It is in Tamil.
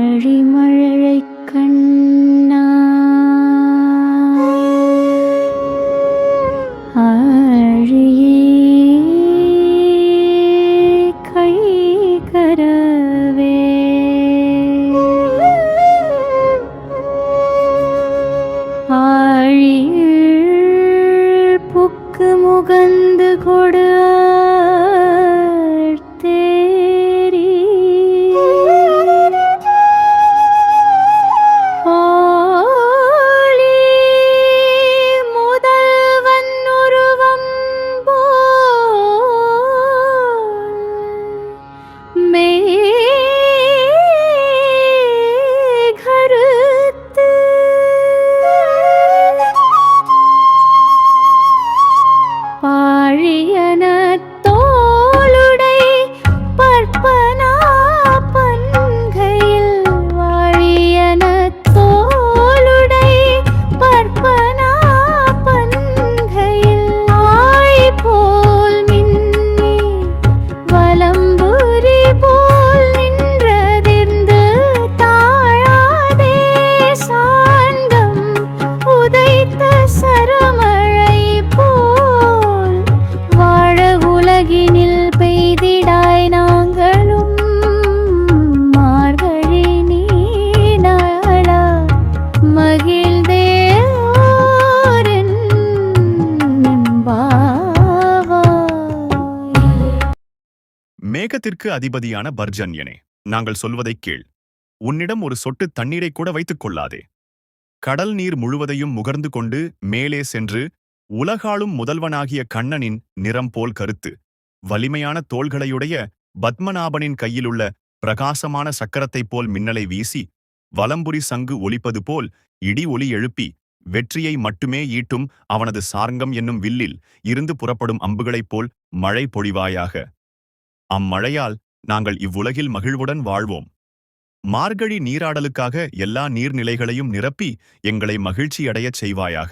ஆழிமழலைக் கண்ணா ஆழியே கைகரவே ஆழியில் புக்கு முகந்து கொடு மேகத்திற்கு அதிபதியான பர்ஜன்யனே, நாங்கள் சொல்வதைக் கேள். உன்னிடம் ஒரு சொட்டு தண்ணீரை கூட வைத்துக் கொள்ளாதே. கடல் நீர் முழுவதையும் முகர்ந்து கொண்டு மேலே சென்று உலகாளும் முதல்வனாகிய கண்ணனின் நிறம் போல் கருத்து வலிமையான தோள்களையுடைய பத்மநாபனின் கையிலுள்ள பிரகாசமான சக்கரத்தைப் போல் மின்னலை வீசி வலம்புரி சங்கு ஒலிப்பது போல் இடி ஒலி எழுப்பி வெற்றியை மட்டுமே ஈட்டும் அவனது சார்ங்கம் என்னும் வில்லில் இருந்து புறப்படும் அம்புகளைப் போல் மழை பொழிவாயாக. அம்மழையால் நாங்கள் இவ்வுலகில் மகிழ்வுடன் வாழ்வோம். மார்கழி நீராடலுக்காக எல்லா நீர்நிலைகளையும் நிரப்பி எங்களை மகிழ்ச்சியடையச் செய்வாயாக.